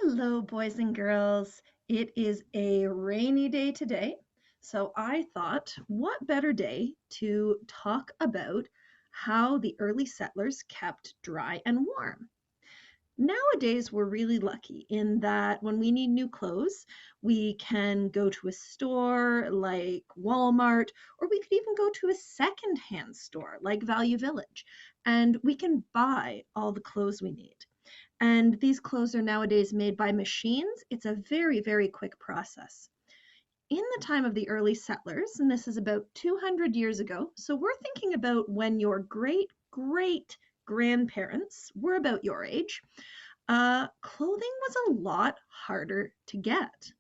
Hello, boys and girls. It is a rainy day today, so I thought, what better day to talk about how the early settlers kept dry and warm? Nowadays, we're really lucky in that when we need new clothes, we can go to a store like Walmart, or we could even go to a secondhand store like Value Village, and we can buy all the clothes we need. And these clothes are nowadays made by machines. It's a very, very quick process. In the time of the early settlers, and this is about 200 years ago, so we're thinking about when your great great grandparents were about your age, clothing was a lot harder to get.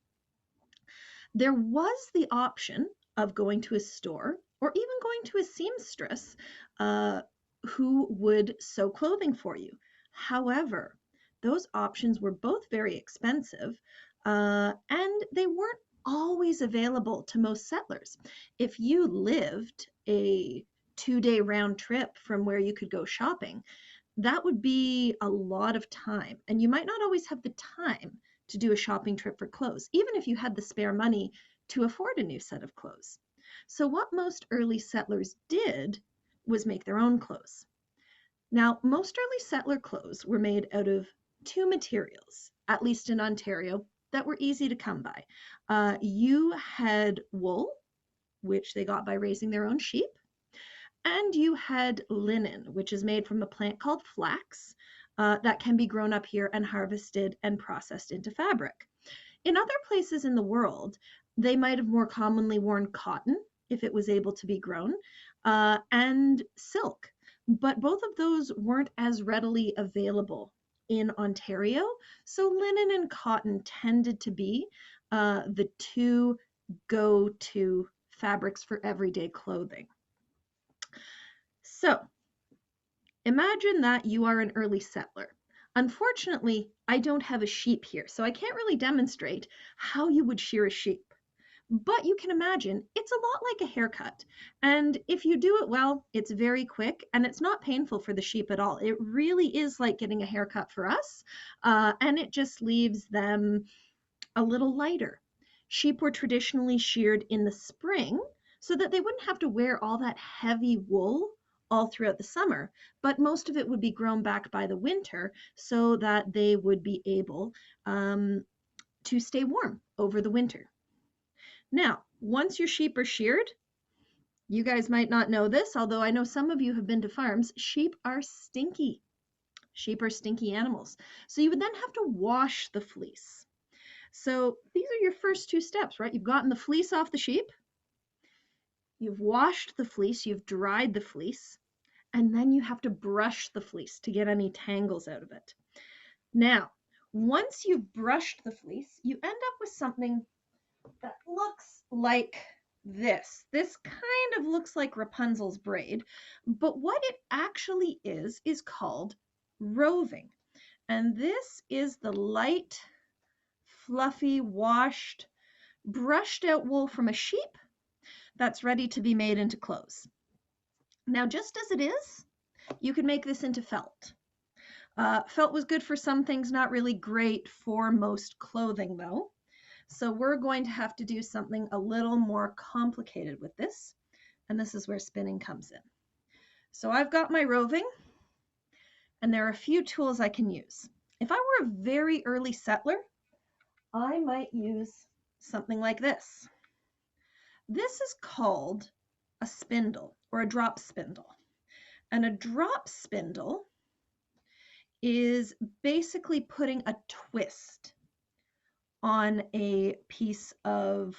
There was the option of going to a store or even going to a seamstress uh, who would sew clothing for you. However, those options were both very expensive and they weren't always available to most settlers. If you lived a 2 day round trip from where you could go shopping, that would be a lot of time. And you might not always have the time to do a shopping trip for clothes, even if you had the spare money to afford a new set of clothes. So, what most early settlers did was make their own clothes. Now, most early settler clothes were made out of two materials, at least in Ontario, that were easy to come by. You had wool, which they got by raising their own sheep, and you had linen, which is made from a plant called flax that can be grown up here and harvested and processed into fabric. In other places in the world, they might have more commonly worn cotton if it was able to be grown, and silk. But both of those weren't as readily available in Ontario. So linen and cotton tended to be the two go to fabrics for everyday clothing. So imagine that you are an early settler. Unfortunately, I don't have a sheep here, so I can't really demonstrate how you would shear a sheep. But you can imagine it's a lot like a haircut. And if you do it well, it's very quick and it's not painful for the sheep at all. It really is like getting a haircut for us, and it just leaves them a little lighter. Sheep were traditionally sheared in the spring so that they wouldn't have to wear all that heavy wool all throughout the summer, but most of it would be grown back by the winter so that they would be able to stay warm over the winter. Now, once your sheep are sheared, you guys might not know this, although I know some of you have been to farms, sheep are stinky. Sheep are stinky animals. So you would then have to wash the fleece. So these are your first two steps, right? You've gotten the fleece off the sheep, you've washed the fleece, you've dried the fleece, and then you have to brush the fleece to get any tangles out of it. Now, once you've brushed the fleece, you end up with something that looks like this. This kind of looks like Rapunzel's braid, but what it actually is called roving. And this is the light, fluffy, washed, brushed out wool from a sheep that's ready to be made into clothes. Now, just as it is, you could make this into felt. Felt was good for some things, not really great for most clothing though. So we're going to have to do something a little more complicated with this, and this is where spinning comes in. So I've got my roving, and there are a few tools I can use. If I were a very early settler, I might use something like this. This is called a spindle or a drop spindle. And a drop spindle is basically putting a twist on a piece of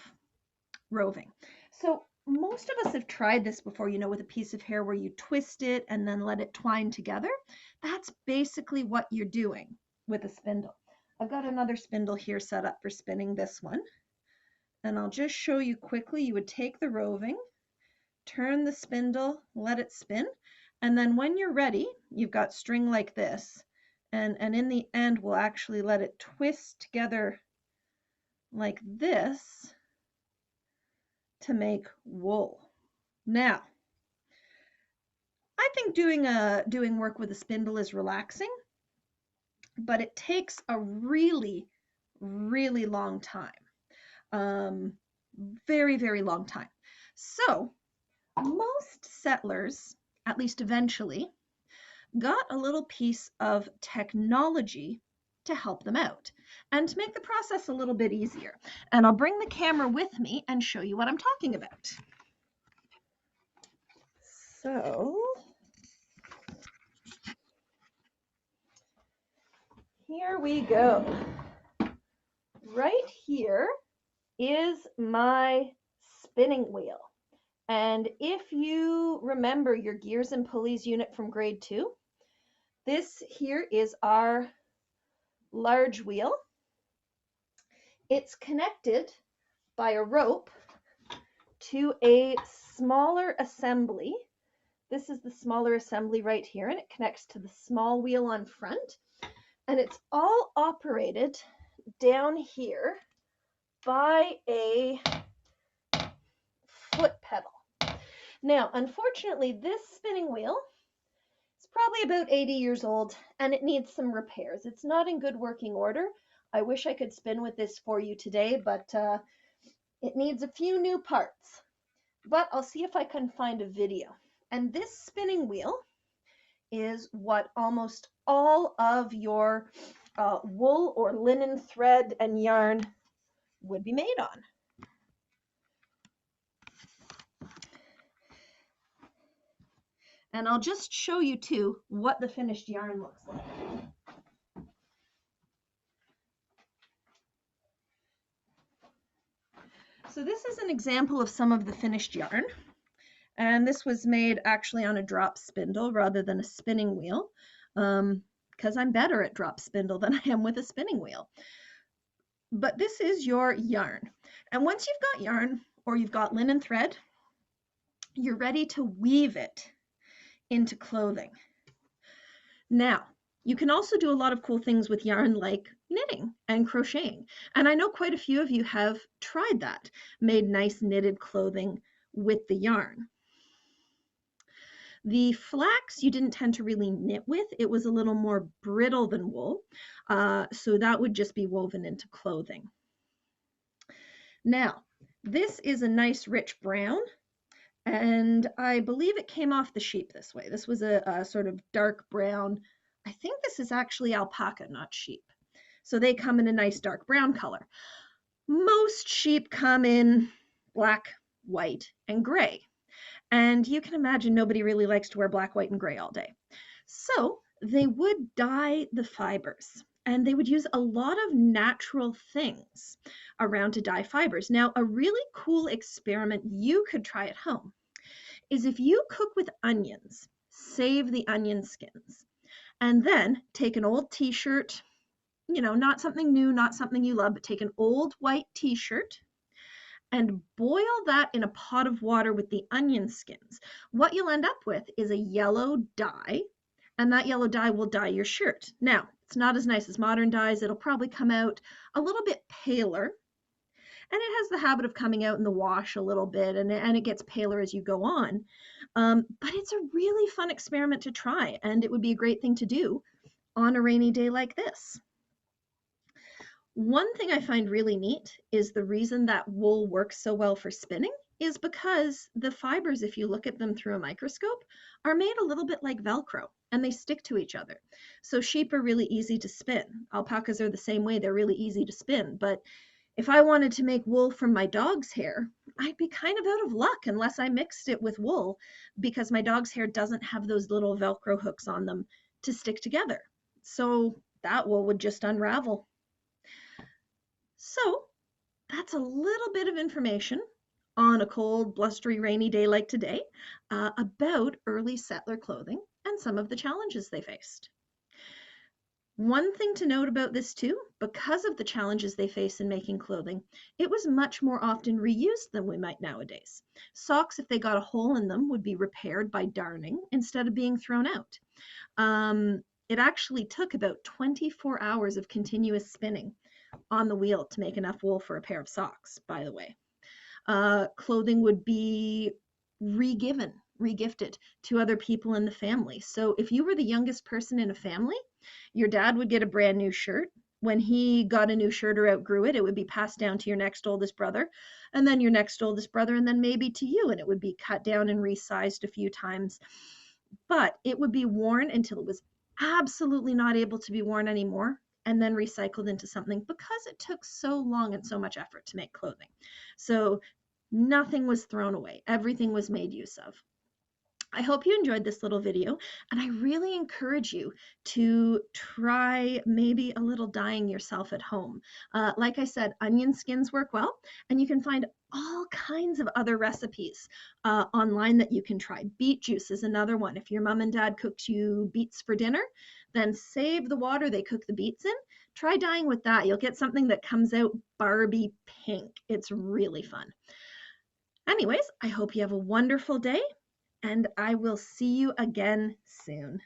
roving. So most of us have tried this before, with a piece of hair where you twist it and then let it twine together. That's basically what you're doing with a spindle. I've got another spindle here set up for spinning this one. And I'll just show you quickly. You would take the roving, turn the spindle, let it spin. And then when you're ready, you've got string like this. And in the end, we'll actually let it twist together like this to make wool. Now, I think doing work with a spindle is relaxing, but it takes a really, really long time. Um, very, very long time. So most settlers, at least eventually, got a little piece of technology to help them out and to make the process a little bit easier. And I'll bring the camera with me and show you what I'm talking about. So here we go. Right here is my spinning wheel. And if you remember your gears and pulleys unit from grade 2, this here is our large wheel. It's connected by a rope to a smaller assembly. This is the smaller assembly right here, and it connects to the small wheel on front. And it's all operated down here by a foot pedal. Now, unfortunately, this spinning wheel is probably about 80 years old and it needs some repairs. It's not in good working order. I wish I could spin with this for you today, but it needs a few new parts. But I'll see if I can find a video. And this spinning wheel is what almost all of your wool or linen thread and yarn would be made on. And I'll just show you too what the finished yarn looks like. So this is an example of some of the finished yarn. And this was made actually on a drop spindle rather than a spinning wheel, because I'm better at drop spindle than I am with a spinning wheel. But this is your yarn. And once you've got yarn or you've got linen thread, you're ready to weave it into clothing. Now, you can also do a lot of cool things with yarn like knitting and crocheting. And I know quite a few of you have tried that, made nice knitted clothing with the yarn. The flax you didn't tend to really knit with. It was a little more brittle than wool, so that would just be woven into clothing. Now, this is a nice rich brown, and I believe it came off the sheep this way. This was a sort of dark brown. I think this is actually alpaca, not sheep. So they come in a nice dark brown color. Most sheep come in black, white, and gray. And you can imagine nobody really likes to wear black, white, and gray all day. So they would dye the fibers, and they would use a lot of natural things around to dye fibers. Now, a really cool experiment you could try at home is if you cook with onions, save the onion skins, and then take an old t-shirt, you know, not something new, not something you love, but take an old white t-shirt and boil that in a pot of water with the onion skins. What you'll end up with is a yellow dye, and that yellow dye will dye your shirt. Now, it's not as nice as modern dyes. It'll probably come out a little bit paler, and it has the habit of coming out in the wash a little bit, and it gets paler as you go on. But it's a really fun experiment to try, and it would be a great thing to do on a rainy day like this. One thing I find really neat is the reason that wool works so well for spinning is because the fibers, if you look at them through a microscope, are made a little bit like Velcro and they stick to each other. So sheep are really easy to spin. Alpacas are the same way, they're really easy to spin. But if I wanted to make wool from my dog's hair, I'd be kind of out of luck unless I mixed it with wool because my dog's hair doesn't have those little Velcro hooks on them to stick together. So that wool would just unravel. So that's a little bit of information on a cold, blustery, rainy day like today about early settler clothing and some of the challenges they faced. One thing to note about this too, because of the challenges they face in making clothing, it was much more often reused than we might nowadays. Socks, if they got a hole in them, would be repaired by darning instead of being thrown out. It actually took about 24 hours of continuous spinning on the wheel to make enough wool for a pair of socks, by the way. Clothing would be regifted to other people in the family. So if you were the youngest person in a family, your dad would get a brand new shirt when he got a new shirt or outgrew it, it would be passed down to your next oldest brother, and then your next oldest brother, and then maybe to you, and it would be cut down and resized a few times. But it would be worn until it was absolutely not able to be worn anymore, and then recycled into something because it took so long and so much effort to make clothing. So nothing was thrown away, everything was made use of. I hope you enjoyed this little video, and I really encourage you to try maybe a little dyeing yourself at home. Like I said, onion skins work well, and you can find all kinds of other recipes online that you can try. Beet juice is another one. If your mom and dad cooked you beets for dinner, then save the water they cook the beets in. Try dyeing with that. You'll get something that comes out Barbie pink. It's really fun. Anyways, I hope you have a wonderful day, and I will see you again soon.